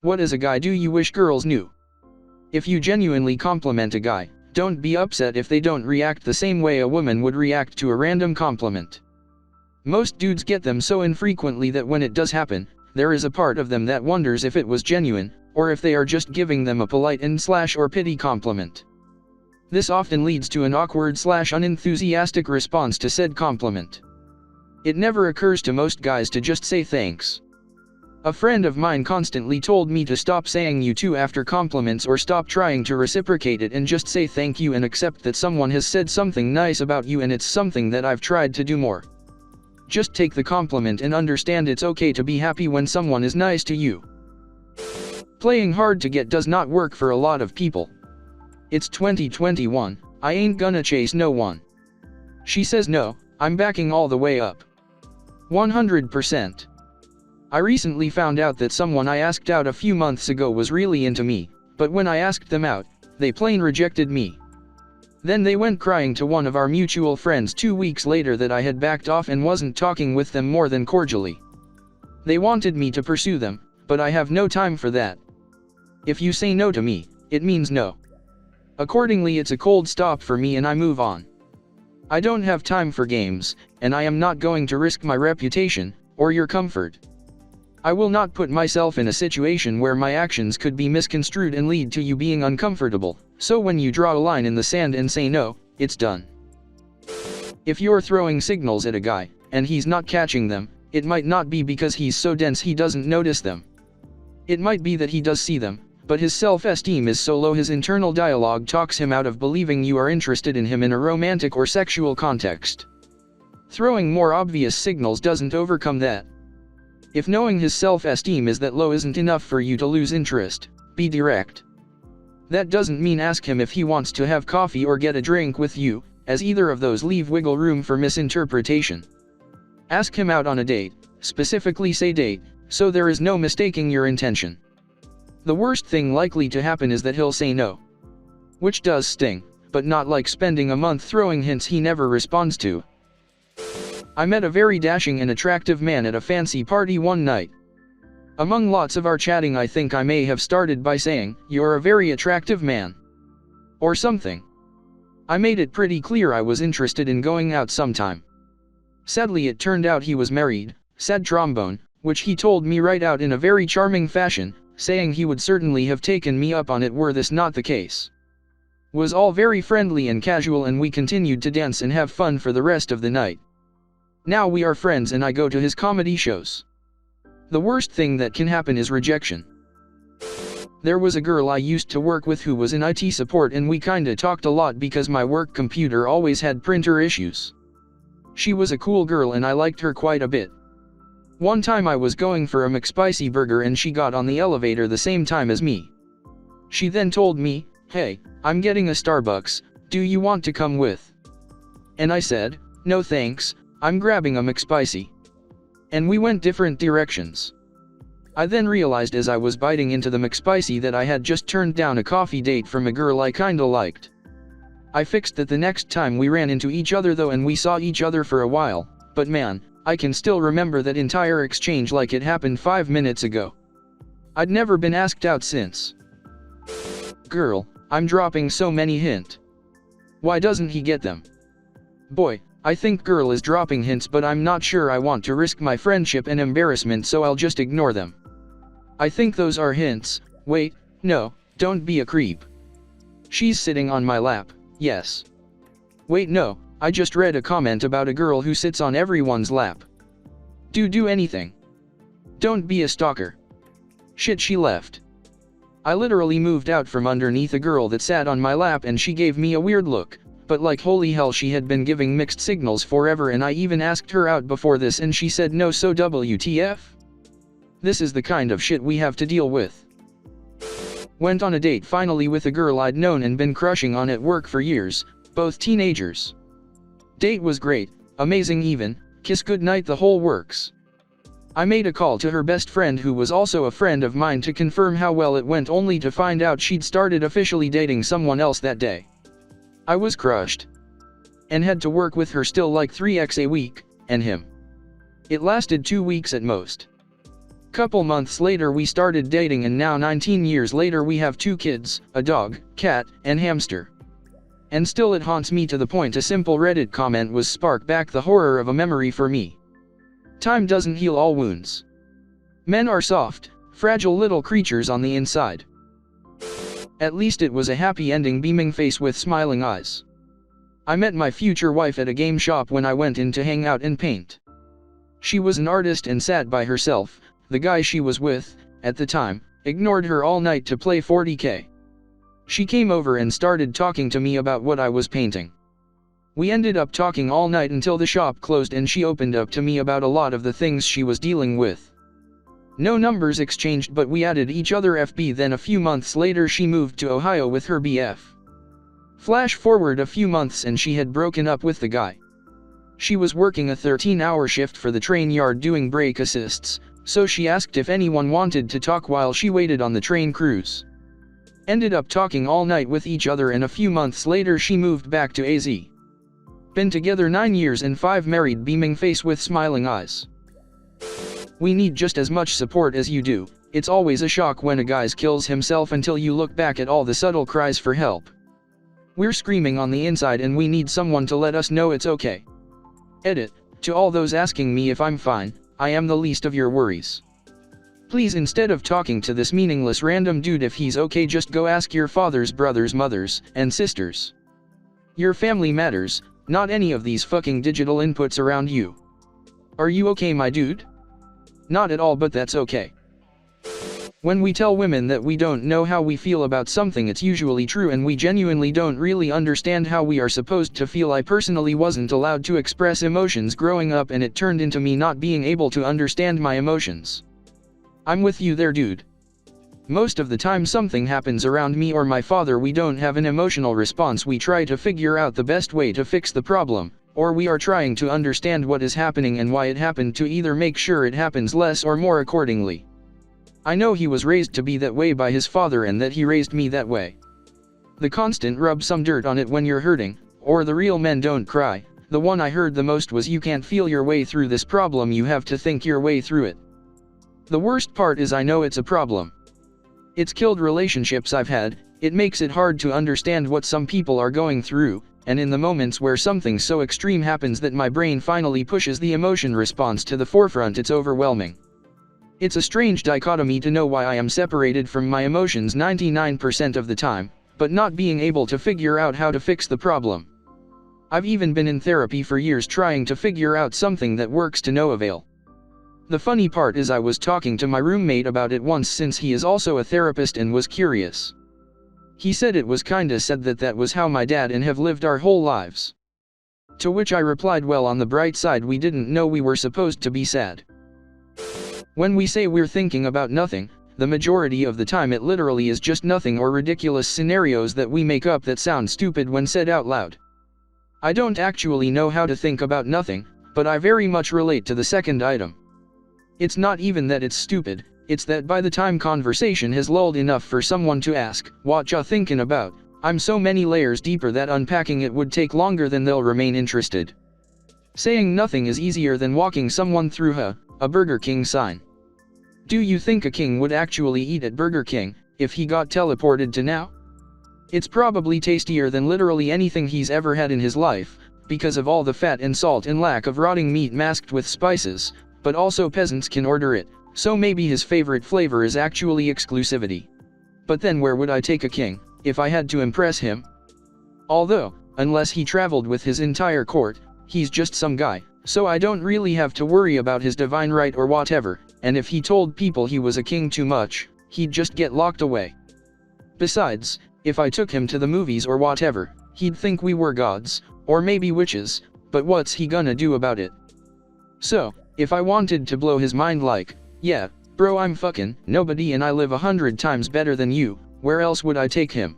What as a guy do you wish girls knew? If you genuinely compliment a guy, don't be upset if they don't react the same way a woman would react to a random compliment. Most dudes get them so infrequently that when it does happen, there is a part of them that wonders if it was genuine, or if they are just giving them a polite or pity compliment. This often leads to an awkward/unenthusiastic response to said compliment. It never occurs to most guys to just say thanks. A friend of mine constantly told me to stop saying you too after compliments or stop trying to reciprocate it and just say thank you and accept that someone has said something nice about you, and it's something that I've tried to do more. Just take the compliment and understand it's okay to be happy when someone is nice to you. Playing hard to get does not work for a lot of people. It's 2021, I ain't gonna chase no one. She says no, I'm backing all the way up. 100%. I recently found out that someone I asked out a few months ago was really into me, but when I asked them out, they plain rejected me. Then they went crying to one of our mutual friends 2 weeks later that I had backed off and wasn't talking with them more than cordially. They wanted me to pursue them, but I have no time for that. If you say no to me, it means no. Accordingly, it's a cold stop for me and I move on. I don't have time for games, and I am not going to risk my reputation, or your comfort. I will not put myself in a situation where my actions could be misconstrued and lead to you being uncomfortable, so when you draw a line in the sand and say no, it's done. If you're throwing signals at a guy, and he's not catching them, it might not be because he's so dense he doesn't notice them. It might be that he does see them, but his self-esteem is so low his internal dialogue talks him out of believing you are interested in him in a romantic or sexual context. Throwing more obvious signals doesn't overcome that. If knowing his self-esteem is that low isn't enough for you to lose interest, be direct. That doesn't mean ask him if he wants to have coffee or get a drink with you, as either of those leave wiggle room for misinterpretation. Ask him out on a date, specifically say date, so there is no mistaking your intention. The worst thing likely to happen is that he'll say no. Which does sting, but not like spending a month throwing hints he never responds to. I met a very dashing and attractive man at a fancy party one night. Among lots of our chatting, I think I may have started by saying, "You're a very attractive man," or something. I made it pretty clear I was interested in going out sometime. Sadly, it turned out he was married, sad trombone, which he told me right out in a very charming fashion, saying he would certainly have taken me up on it were this not the case. Was all very friendly and casual, and we continued to dance and have fun for the rest of the night. Now we are friends and I go to his comedy shows. The worst thing that can happen is rejection. There was a girl I used to work with who was in IT support, and we kinda talked a lot because my work computer always had printer issues. She was a cool girl and I liked her quite a bit. One time I was going for a McSpicy burger and she got on the elevator the same time as me. She then told me, "Hey, I'm getting a Starbucks, do you want to come with?" And I said, "No thanks, I'm grabbing a McSpicy." And we went different directions. I then realized as I was biting into the McSpicy that I had just turned down a coffee date from a girl I kinda liked. I fixed that the next time we ran into each other though, and we saw each other for a while, but man, I can still remember that entire exchange like it happened 5 minutes ago. I'd never been asked out since. Girl, I'm dropping so many hints. Why doesn't he get them? Boy, I think girl is dropping hints, but I'm not sure I want to risk my friendship and embarrassment, so I'll just ignore them. I think those are hints. Wait, no, don't be a creep. She's sitting on my lap, yes. Wait, no, I just read a comment about a girl who sits on everyone's lap. Do anything. Don't be a stalker. Shit, she left. I literally moved out from underneath a girl that sat on my lap and she gave me a weird look, but like holy hell, she had been giving mixed signals forever, and I even asked her out before this and she said no, so WTF? This is the kind of shit we have to deal with. Went on a date finally with a girl I'd known and been crushing on at work for years, both teenagers. Date was great, amazing even, kiss goodnight, the whole works. I made a call to her best friend who was also a friend of mine to confirm how well it went, only to find out she'd started officially dating someone else that day. I was crushed. And had to work with her still like 3x a week, and him. It lasted 2 weeks at most. Couple months later we started dating, and now 19 years later we have 2 kids, a dog, cat, and hamster. And still it haunts me to the point a simple Reddit comment was spark back the horror of a memory for me. Time doesn't heal all wounds. Men are soft, fragile little creatures on the inside. At least it was a happy ending, beaming face with smiling eyes. I met my future wife at a game shop when I went in to hang out and paint. She was an artist and sat by herself. The guy she was with, at the time, ignored her all night to play 40K. She came over and started talking to me about what I was painting. We ended up talking all night until the shop closed, and she opened up to me about a lot of the things she was dealing with. No numbers exchanged, but we added each other FB. Then a few months later she moved to Ohio with her BF. Flash forward a few months and she had broken up with the guy. She was working a 13-hour shift for the train yard doing brake assists, so she asked if anyone wanted to talk while she waited on the train crews. Ended up talking all night with each other, and a few months later she moved back to AZ. Been together 9 years and 5 married, beaming face with smiling eyes. We need just as much support as you do. It's always a shock when a guy kills himself until you look back at all the subtle cries for help. We're screaming on the inside and we need someone to let us know it's okay. Edit. To all those asking me if I'm fine, I am the least of your worries. Please, instead of talking to this meaningless random dude if he's okay, just go ask your fathers, brothers, mothers, and sisters. Your family matters, not any of these fucking digital inputs around you. Are you okay, my dude? Not at all, but that's okay. When we tell women that we don't know how we feel about something, it's usually true, and we genuinely don't really understand how we are supposed to feel. I personally wasn't allowed to express emotions growing up, and it turned into me not being able to understand my emotions. I'm with you there, dude. Most of the time something happens around me or my father, we don't have an emotional response. We try to figure out the best way to fix the problem, or we are trying to understand what is happening and why it happened to either make sure it happens less or more accordingly. I know he was raised to be that way by his father and that he raised me that way. The constant rub some dirt on it when you're hurting, or the real men don't cry. The one I heard the most was you can't feel your way through this problem, you have to think your way through it. The worst part is I know it's a problem. It's killed relationships I've had. It makes it hard to understand what some people are going through, and in the moments where something so extreme happens that my brain finally pushes the emotion response to the forefront, it's overwhelming. It's a strange dichotomy to know why I am separated from my emotions 99% of the time, but not being able to figure out how to fix the problem. I've even been in therapy for years trying to figure out something that works to no avail. The funny part is I was talking to my roommate about it once, since he is also a therapist, and was curious. He said it was kinda sad that was how my dad and have lived our whole lives. To which I replied, well, on the bright side, we didn't know we were supposed to be sad. When we say we're thinking about nothing, the majority of the time it literally is just nothing or ridiculous scenarios that we make up that sound stupid when said out loud. I don't actually know how to think about nothing, but I very much relate to the second item. It's not even that it's stupid, it's that by the time conversation has lulled enough for someone to ask, "What ya thinking about?" I'm so many layers deeper that unpacking it would take longer than they'll remain interested. Saying nothing is easier than walking someone through a Burger King sign. Do you think a king would actually eat at Burger King if he got teleported to now? It's probably tastier than literally anything he's ever had in his life, because of all the fat and salt and lack of rotting meat masked with spices, but also peasants can order it, so maybe his favorite flavor is actually exclusivity. But then where would I take a king if I had to impress him? Although, unless he traveled with his entire court, he's just some guy, so I don't really have to worry about his divine right or whatever, and if he told people he was a king too much, he'd just get locked away. Besides, if I took him to the movies or whatever, he'd think we were gods, or maybe witches, but what's he gonna do about it? So, if I wanted to blow his mind like, yeah, bro, I'm fucking nobody and I live 100 times better than you, where else would I take him?